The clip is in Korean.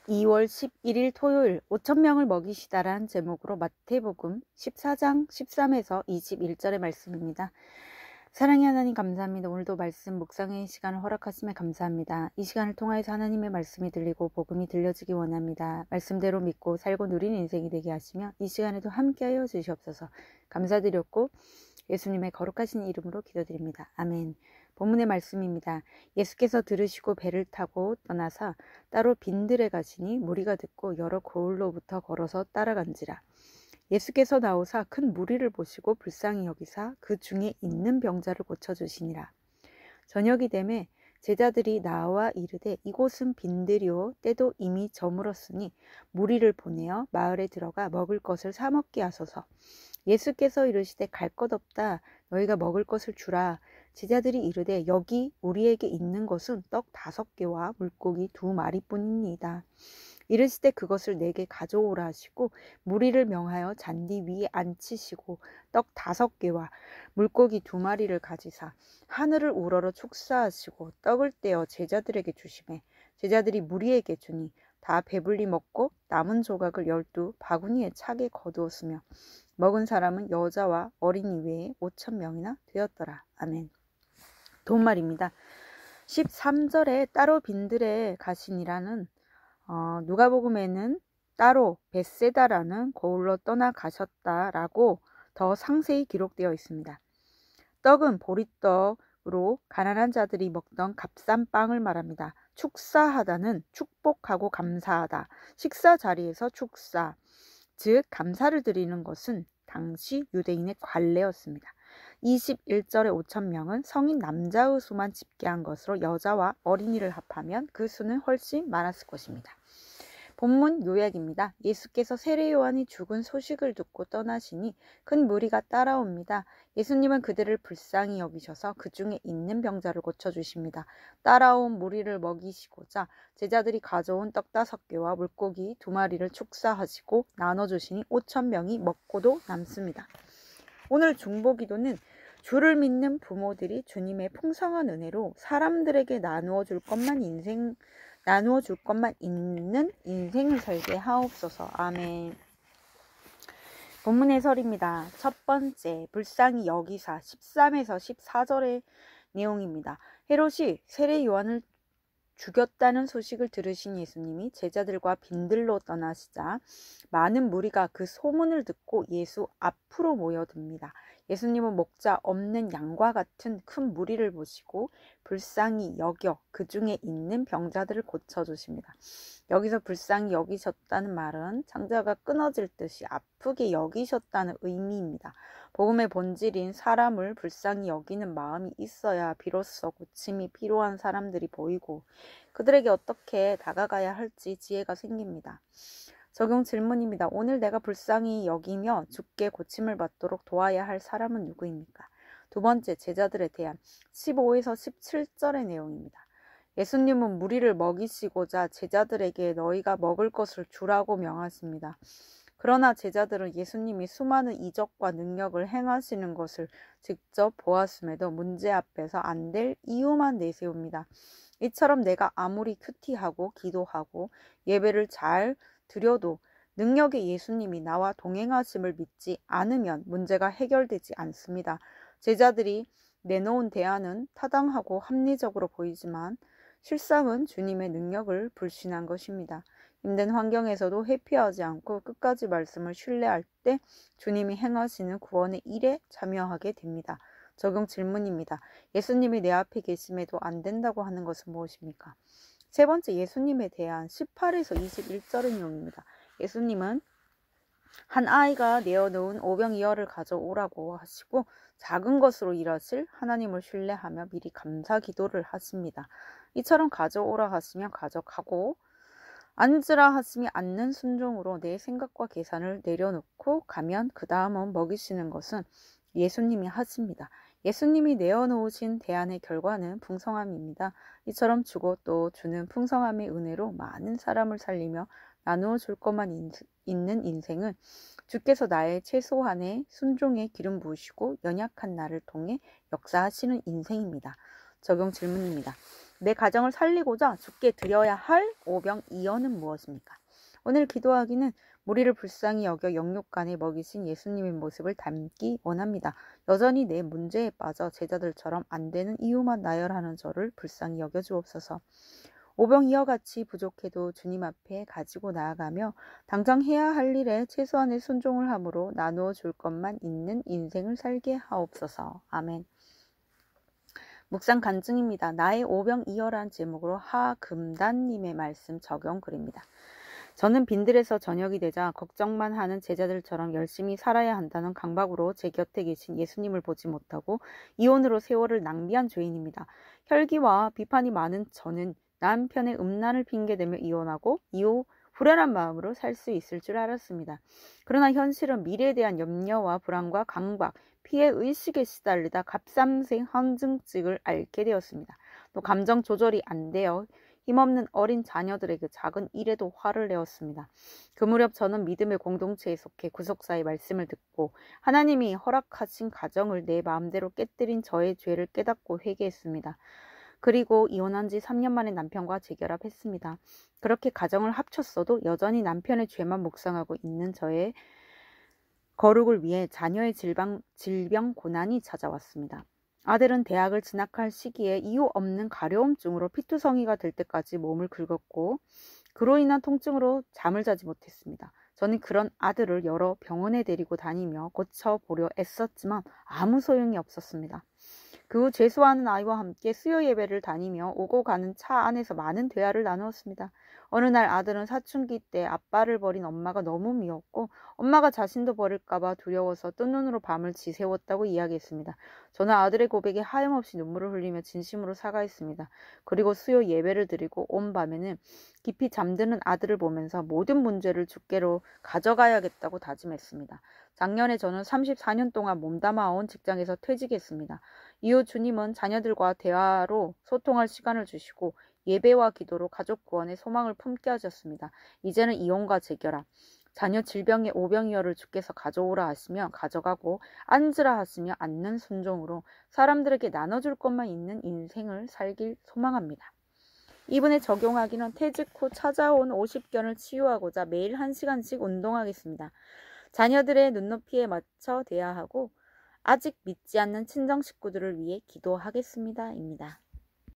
2월 11일 토요일 5,000명을 먹이시다란 제목으로 마태복음 14장 13에서 21절의 말씀입니다. 사랑의 하나님 감사합니다. 오늘도 말씀 묵상의 시간을 허락하심에 감사합니다. 이 시간을 통하여서 하나님의 말씀이 들리고 복음이 들려지기 원합니다. 말씀대로 믿고 살고 누리는 인생이 되게 하시며 이 시간에도 함께하여 주시옵소서. 감사드렸고 예수님의 거룩하신 이름으로 기도드립니다. 아멘. 본문의 말씀입니다. 예수께서 들으시고 배를 타고 떠나사 따로 빈들에 가시니 무리가 듣고 여러 고을로부터 걸어서 따라간지라. 예수께서 나오사 큰 무리를 보시고 불쌍히 여기사 그 중에 있는 병자를 고쳐주시니라. 저녁이 되매 제자들이 나와 이르되 이곳은 빈들이요 때도 이미 저물었으니 무리를 보내어 마을에 들어가 먹을 것을 사 먹게 하소서. 예수께서 이르시되 갈 것 없다. 너희가 먹을 것을 주라. 제자들이 이르되 여기 우리에게 있는 것은 떡 5개와 물고기 2마리뿐이니이다. 이르시되 그것을 내게 가져오라 하시고 무리를 명하여 잔디 위에 앉히시고 떡 5개와 물고기 2마리를 가지사 하늘을 우러러 축사하시고 떡을 떼어 제자들에게 주시매 제자들이 무리에게 주니 다 배불리 먹고 남은 조각을 12바구니에 차게 거두었으며 먹은 사람은 여자와 어린이 외에 5,000명이나 되었더라. 아멘. 도움말입니다. 13절에 따로 빈들에 가시니라는 누가복음에는 따로 벳세다라는 고을로 떠나가셨다라고 더 상세히 기록되어 있습니다. 떡은 보리떡으로 가난한 자들이 먹던 값싼 빵을 말합니다. 축사하다는 축복하고 감사하다. 식사 자리에서 축사, 즉 감사를 드리는 것은 당시 유대인의 관례였습니다. 21절의 5,000명은 성인 남자의 수만 집계한 것으로 여자와 어린이를 합하면 그 수는 훨씬 많았을 것입니다. 본문 요약입니다. 예수께서 세례 요한이 죽은 소식을 듣고 떠나시니 큰 무리가 따라옵니다. 예수님은 그들을 불쌍히 여기셔서 그 중에 있는 병자를 고쳐주십니다. 따라온 무리를 먹이시고자 제자들이 가져온 떡 5개와 물고기 2마리를 축사하시고 나눠주시니 5,000명이 먹고도 남습니다. 오늘 중보기도는 주를 믿는 부모들이 주님의 풍성한 은혜로 사람들에게 나누어 줄 것만 있는 인생을 살게 하옵소서. 아멘. 본문 해설입니다. 첫 번째, 불쌍히 여기사 13에서 14절의 내용입니다. 헤롯이 세례 요한을 죽였다는 소식을 들으신 예수님이 제자들과 빈들로 떠나시자 많은 무리가 그 소문을 듣고 예수 앞으로 모여듭니다. 예수님은 목자 없는 양과 같은 큰 무리를 보시고 불쌍히 여겨 그 중에 있는 병자들을 고쳐주십니다. 여기서 불쌍히 여기셨다는 말은 창자가 끊어질 듯이 아프게 여기셨다는 의미입니다. 복음의 본질인 사람을 불쌍히 여기는 마음이 있어야 비로소 고침이 필요한 사람들이 보이고 그들에게 어떻게 다가가야 할지 지혜가 생깁니다. 적용 질문입니다. 오늘 내가 불쌍히 여기며 주께 고침을 받도록 도와야 할 사람은 누구입니까? 두 번째, 제자들에 대한 15에서 17절의 내용입니다. 예수님은 무리를 먹이시고자 제자들에게 너희가 먹을 것을 주라고 명하십니다. 그러나 제자들은 예수님이 수많은 이적과 능력을 행하시는 것을 직접 보았음에도 문제 앞에서 안 될 이유만 내세웁니다. 이처럼 내가 아무리 큐티하고 기도하고 예배를 잘 드려도 능력의 예수님이 나와 동행하심을 믿지 않으면 문제가 해결되지 않습니다. 제자들이 내놓은 대안은 타당하고 합리적으로 보이지만 실상은 주님의 능력을 불신한 것입니다. 힘든 환경에서도 회피하지 않고 끝까지 말씀을 신뢰할 때 주님이 행하시는 구원의 일에 참여하게 됩니다. 적용 질문입니다. 예수님이 내 앞에 계심에도 안 된다고 하는 것은 무엇입니까? 세 번째, 예수님에 대한 18에서 21절의 내용입니다. 예수님은 한 아이가 내어놓은 오병이어를 가져오라고 하시고 작은 것으로 일하실 하나님을 신뢰하며 미리 감사 기도를 하십니다. 이처럼 가져오라 하시면 가져가고 앉으라 하시면 앉는 순종으로 내 생각과 계산을 내려놓고 가면 그 다음은 먹이시는 것은 예수님이 하십니다. 예수님이 내어놓으신 대안의 결과는 풍성함입니다. 이처럼 주고 또 주는 풍성함의 은혜로 많은 사람을 살리며 나누어 줄 것만 있는 인생은 주께서 나의 최소한의 순종에 기름 부으시고 연약한 나를 통해 역사하시는 인생입니다. 적용 질문입니다. 내 가정을 살리고자 주께 드려야 할 오병이어는 무엇입니까? 오늘 기도하기는 무리를 불쌍히 여겨 영육간에 먹이신 예수님의 모습을 담기 원합니다. 여전히 내 문제에 빠져 제자들처럼 안 되는 이유만 나열하는 저를 불쌍히 여겨주옵소서. 오병이어 같이 부족해도 주님 앞에 가지고 나아가며 당장 해야 할 일에 최소한의 순종을 함으로 나누어 줄 것만 있는 인생을 살게 하옵소서. 아멘. 묵상 간증입니다. 나의 오병이어란 제목으로 하금단님의 말씀 적용글입니다. 저는 빈들에서 저녁이 되자 걱정만 하는 제자들처럼 열심히 살아야 한다는 강박으로 제 곁에 계신 예수님을 보지 못하고 이혼으로 세월을 낭비한 죄인입니다. 혈기와 비판이 많은 저는 남편의 음란을 핑계대며 이혼하고 이후 불안한 마음으로 살 수 있을 줄 알았습니다. 그러나 현실은 미래에 대한 염려와 불안과 강박, 피해 의식에 시달리다 값삼생 헌증증을 앓게 되었습니다. 또 감정 조절이 안 되어 힘없는 어린 자녀들에게 작은 일에도 화를 내었습니다. 그 무렵 저는 믿음의 공동체에 속해 구속사의 말씀을 듣고 하나님이 허락하신 가정을 내 마음대로 깨뜨린 저의 죄를 깨닫고 회개했습니다. 그리고 이혼한 지 3년 만에 남편과 재결합했습니다. 그렇게 가정을 합쳤어도 여전히 남편의 죄만 묵상하고 있는 저의 거룩을 위해 자녀의 질병 고난이 찾아왔습니다. 아들은 대학을 진학할 시기에 이유 없는 가려움증으로 피투성이가 될 때까지 몸을 긁었고 그로 인한 통증으로 잠을 자지 못했습니다. 저는 그런 아들을 여러 병원에 데리고 다니며 고쳐보려 애썼지만 아무 소용이 없었습니다. 그 후 재수하는 아이와 함께 수요 예배를 다니며 오고 가는 차 안에서 많은 대화를 나누었습니다. 어느 날 아들은 사춘기 때 아빠를 버린 엄마가 너무 미웠고 엄마가 자신도 버릴까봐 두려워서 뜬 눈으로 밤을 지새웠다고 이야기했습니다. 저는 아들의 고백에 하염없이 눈물을 흘리며 진심으로 사과했습니다. 그리고 수요 예배를 드리고 온 밤에는 깊이 잠드는 아들을 보면서 모든 문제를 주께로 가져가야겠다고 다짐했습니다. 작년에 저는 34년 동안 몸담아온 직장에서 퇴직했습니다. 이후 주님은 자녀들과 대화로 소통할 시간을 주시고 예배와 기도로 가족 구원의 소망을 품게 하셨습니다. 이제는 이혼과 재결합, 자녀 질병의 오병이어를 주께서 가져오라 하시며 가져가고 앉으라 하시며 앉는 순종으로 사람들에게 나눠줄 것만 있는 인생을 살길 소망합니다. 이분에 적용하기는 퇴직 후 찾아온 50견을 치유하고자 매일 1시간씩 운동하겠습니다. 자녀들의 눈높이에 맞춰 대화하고 아직 믿지 않는 친정 식구들을 위해 기도하겠습니다. 입니다.